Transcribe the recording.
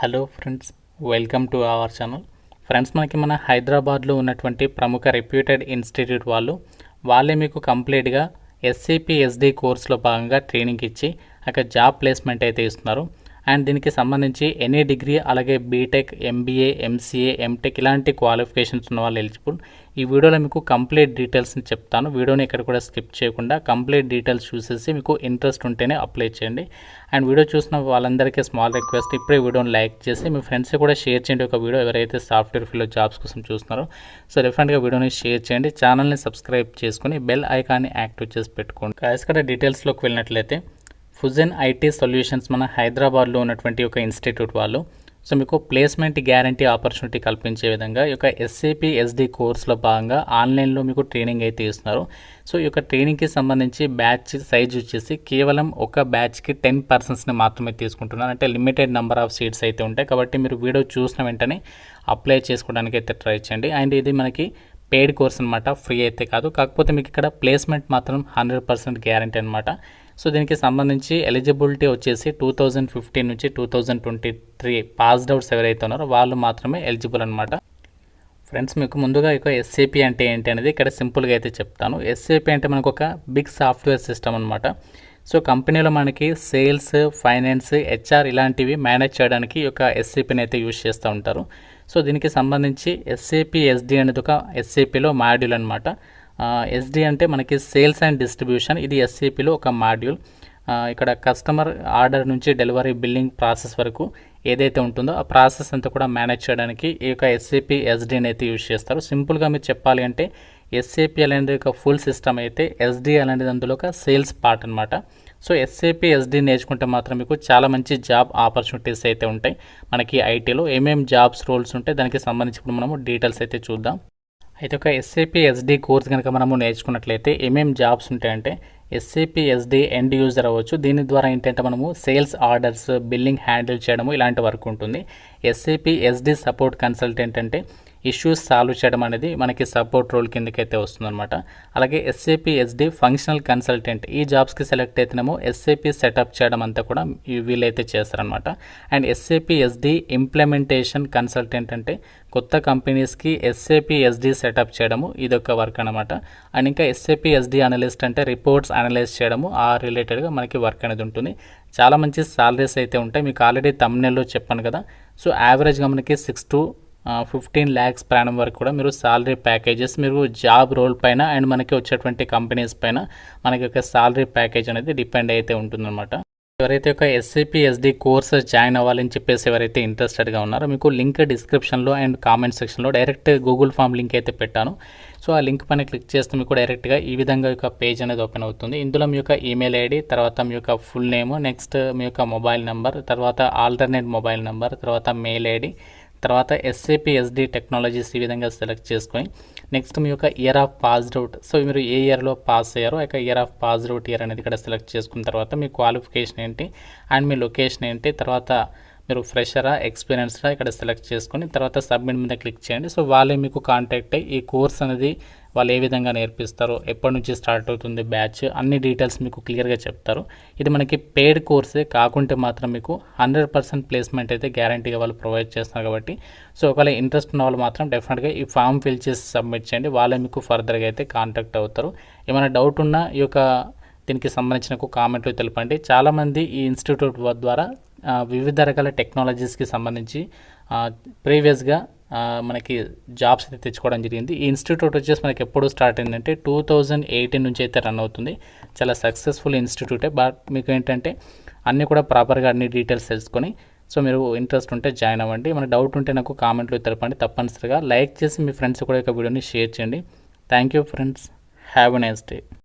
Hello friends, welcome to our channel. Friends, మనకి మన హైదరాబాద్లో ఉన్నటువంటి ప్రముఖ రెప్యూటెడ్ ఇన్స్టిట్యూట్ వాళ్ళే మీకు కంప్లీట్గా ఎస్సీపీ ఎస్డి కోర్సులో భాగంగా ట్రైనింగ్ ఇచ్చి అక్కడ జాబ్ ప్లేస్మెంట్ అయితే ఇస్తున్నారు. అండ్ దీనికి సంబంధించి ఎనీ డిగ్రీ, అలాగే బీటెక్, ఎంబీఏ, ఎంసీఏ, ఎంటెక్ ఇలాంటి క్వాలిఫికేషన్స్ ఉన్న వాళ్ళు ఎలిజిబుల్. ఈ వీడియోలో మీకు కంప్లీట్ డీటెయిల్స్ని చెప్తాను. వీడియోని ఎక్కడ కూడా స్కిప్ చేయకుండా కంప్లీట్ డీటెయిల్స్ చూసేసి మీకు ఇంట్రెస్ట్ ఉంటేనే అప్లై చేయండి. అండ్ వీడియో చూసిన వాళ్ళందరికీ స్మాల్ రిక్వెస్ట్, ఇప్పుడే వీడియోని లైక్ చేసి మీ ఫ్రెండ్స్ కూడా షేర్ చేయండి. ఒక వీడియో ఎవరైతే సాఫ్ట్వేర్ ఫీల్డ్లో జాబ్స్ కోసం చూస్తున్నారో సో డెఫినెట్గా వీడియోని షేర్ చేయండి. ఛానల్ని సబ్స్క్రైబ్ చేసుకుని బెల్ ఐకాన్ని యాక్టివ్ చేసి పెట్టుకోండి. ఇక్కడ డీటెయిల్స్లోకి వెళ్ళినట్లయితే ఫుజన్ ఐటీ సొల్యూషన్స్ మన హైదరాబాద్లో ఉన్నటువంటి ఒక ఇన్స్టిట్యూట్ వాళ్ళు సో మీకు ప్లేస్మెంట్ గ్యారంటీ ఆపర్చునిటీ కల్పించే విధంగా ఈ యొక్క ఎస్ఏపీ ఎస్డి కోర్సులో భాగంగా ఆన్లైన్లో మీకు ట్రైనింగ్ అయితే ఇస్తున్నారు. సో ఈ యొక్క ట్రైనింగ్కి సంబంధించి బ్యాచ్ సైజ్ వచ్చేసి కేవలం ఒక బ్యాచ్కి 10% మాత్రమే తీసుకుంటున్నారు. అంటే లిమిటెడ్ నెంబర్ ఆఫ్ సీట్స్ అయితే ఉంటాయి. కాబట్టి మీరు వీడియో చూసిన వెంటనే అప్లై చేసుకోవడానికి అయితే ట్రై చేయండి. అండ్ ఇది మనకి పెయిడ్ కోర్స్ అనమాట, ఫ్రీ అయితే కాదు. కాకపోతే మీకు ఇక్కడ ప్లేస్మెంట్ మాత్రం 100% గ్యారంటీ అనమాట. సో దీనికి సంబంధించి ఎలిజిబిలిటీ వచ్చేసి 2015 నుంచి 2023 పాస్డ్ అవుట్స్ ఎవరైతే ఉన్నారో వాళ్ళు మాత్రమే ఎలిజిబుల్ అనమాట. ఫ్రెండ్స్, మీకు ముందుగా ఇక ఎస్ఏపీ అంటే ఏంటి అనేది ఇక్కడ సింపుల్గా అయితే చెప్తాను. ఎస్ఏపీ అంటే మనకు ఒక బిగ్ సాఫ్ట్వేర్ సిస్టమ్ అనమాట. సో కంపెనీలో మనకి సేల్స్, ఫైనాన్స్, హెచ్ఆర్ ఇలాంటివి మేనేజ్ చేయడానికి ఈ యొక్క ఎస్ఏపీని అయితే యూజ్ చేస్తూ ఉంటారు. సో దీనికి సంబంధించి ఎస్ఏపీ ఎస్డి అనేది ఒక ఎస్ఏపీలో మాడ్యూల్ అనమాట. ఎస్డి అంటే మనకి సేల్స్ అండ్ డిస్ట్రిబ్యూషన్, ఇది ఎస్ఏపీలో ఒక మాడ్యూల్. ఇక్కడ కస్టమర్ ఆర్డర్ నుంచి డెలివరీ, బిల్లింగ్ ప్రాసెస్ వరకు ఏదైతే ఉంటుందో ఆ ప్రాసెస్ అంతా కూడా మేనేజ్ చేయడానికి ఈ యొక్క ఎస్ఏపీ ఎస్డిని అయితే యూజ్ చేస్తారు. సింపుల్గా మీరు చెప్పాలి అంటే ఎస్ఏపీ అనేది ఒక ఫుల్ సిస్టమ్ అయితే ఎస్డి అనేది అందులో ఒక సేల్స్ పార్ట్ అనమాట. సో ఎస్ఏపీ ఎస్డి నేర్చుకుంటే మాత్రం మీకు చాలా మంచి జాబ్ ఆపర్చునిటీస్ అయితే ఉంటాయి. మనకి ఐటీలో ఏమేమి జాబ్స్ రోల్స్ ఉంటాయి దానికి సంబంధించి ఇప్పుడు మనము డీటెయిల్స్ అయితే చూద్దాం. అయితే ఒక ఎస్ఏపీ ఎస్డి కోర్స్ కనుక మనము నేర్చుకున్నట్లయితే ఏమేమి జాబ్స్ ఉంటాయంటే ఎస్ఏపీ ఎస్డి ఎండ్ యూజర్ అవ్వచ్చు. దీని ద్వారా ఏంటంటే మనము సేల్స్ ఆర్డర్స్, బిల్లింగ్ హ్యాండిల్ చేయడము ఇలాంటి వర్క్ ఉంటుంది. ఎస్ఏపీ ఎస్డి సపోర్ట్ కన్సల్టెంట్ అంటే ఇష్యూస్ సాల్వ్ చేయడం అనేది మనకి సపోర్ట్ రోల్ కిందకైతే వస్తుందన్నమాట. అలాగే ఎస్ఏపీ ఎస్డి ఫంక్షనల్ కన్సల్టెంట్, ఈ జాబ్స్కి సెలెక్ట్ అయితేనేమో ఎస్ఏపీ సెటప్ చేయడం అంతా కూడా వీళ్ళైతే చేస్తారనమాట. And SAP SD implementation consultant అంటే కొత్త కంపెనీస్కి ఎస్ఏపీ ఎస్డి సెటప్ చేయడము ఇదొక వర్క్ అనమాట. అండ్ ఇంకా ఎస్ఏపీ ఎస్డి అనలిస్ట్ అంటే రిపోర్ట్స్ అనలైజ్ చేయడము ఆ రిలేటెడ్గా మనకి వర్క్ అనేది ఉంటుంది. చాలా మంచి సాలరీస్ అయితే ఉంటాయి. మీకు ఆల్రెడీ థంబ్నెయిల్లో చెప్పాను కదా. సో యావరేజ్గా మనకి 6 to 15 lakhs ప్రాణం వరకు కూడా మీరు సాలరీ ప్యాకేజెస్, మీరు జాబ్ రోల్ పైన అండ్ మనకి వచ్చేటువంటి కంపెనీస్ పైన మనకి ఒక సాలరీ ప్యాకేజ్ అనేది డిపెండ్ అయితే ఉంటుందన్నమాట. ఎవరైతే ఒక ఎస్ఏపీ ఎస్డి కోర్సెస్ జాయిన్ అవ్వాలని చెప్పేసి ఎవరైతే ఇంట్రెస్టెడ్గా ఉన్నారో మీకు లింక్ డిస్క్రిప్షన్లో అండ్ కామెంట్ సెక్షన్లో డైరెక్ట్ గూగుల్ ఫామ్ లింక్ అయితే పెట్టాను. సో ఆ లింక్ పైన క్లిక్ చేస్తే మీకు డైరెక్ట్గా ఈ విధంగా ఒక పేజ్ అనేది ఓపెన్ అవుతుంది. ఇందులో మీ యొక్క ఈమెయిల్ ఐడి, తర్వాత మీ యొక్క ఫుల్ నేమ్, నెక్స్ట్ మీ యొక్క మొబైల్ నెంబర్, తర్వాత ఆల్టర్నేట్ మొబైల్ నెంబర్, తర్వాత మెయిల్ ఐడి, తర్వాత ఎస్ఏపీ ఎస్డి టెక్నాలజీస్ ఈ విధంగా సెలెక్ట్ చేసుకొని నెక్స్ట్ మీ యొక్క year of passed out, so మీరు ఏ ఇయర్లో పాస్ అయ్యారో ఆ year of passed out year అనేది ఇక్కడ సెలెక్ట్ చేసుకున్న తర్వాత మీ క్వాలిఫికేషన్ ఏంటి అండ్ మీ లొకేషన్ ఏంటి, తర్వాత మీరు ఫ్రెషరా, ఎక్స్పీరియన్స్డా ఇక్కడ సెలెక్ట్ చేసుకొని తర్వాత సబ్మిట్ మీద క్లిక్ చేయండి. సో వాళ్ళే మీకు కాంటాక్ట్ అయ్యి ఈ కోర్స్ అనేది వాళ్ళు ఏ విధంగా నేర్పిస్తారో, ఎప్పటి నుంచి స్టార్ట్ అవుతుంది బ్యాచ్, అన్ని డీటెయిల్స్ మీకు క్లియర్గా చెప్తారు. ఇది మనకి పెయిడ్ కోర్సే కాకుంటే మాత్రం మీకు 100% ప్లేస్మెంట్ అయితే గ్యారంటీగా వాళ్ళు ప్రొవైడ్ చేస్తున్నారు. కాబట్టి సో ఒకవేళ ఇంట్రెస్ట్ ఉన్న వాళ్ళు మాత్రం డెఫినెట్గా ఈ ఫామ్ ఫిల్ చేసి సబ్మిట్ చేయండి. వాళ్ళే మీకు ఫర్దర్గా అయితే కాంటాక్ట్ అవుతారు. ఏమైనా డౌట్ ఉన్నా ఈ యొక్క దీనికి సంబంధించిన కామెంట్లు తెలపండి. చాలామంది ఈ ఇన్స్టిట్యూట్ ద్వారా వివిధ రకాల టెక్నాలజీస్కి సంబంధించి ప్రీవియస్గా మనకి జాబ్స్ అయితే తెచ్చుకోవడం జరిగింది. ఈ ఇన్స్టిట్యూట్ వచ్చేసి మనకి ఎప్పుడు స్టార్ట్ అయిందంటే 2018 నుంచి అయితే రన్ అవుతుంది. చాలా సక్సెస్ఫుల్ ఇన్స్టిట్యూటే. బట్ మీకు ఏంటంటే అన్నీ కూడా ప్రాపర్గా అన్ని డీటెయిల్స్ తెలుసుకొని సో మీరు ఇంట్రెస్ట్ ఉంటే జాయిన్ అవ్వండి. మన డౌట్ ఉంటే నాకు కామెంట్లో తెలపండి. తప్పనిసరిగా లైక్ చేసి మీ ఫ్రెండ్స్ కూడా ఒక వీడియోని షేర్ చేయండి. Thank you friends, have a nice day.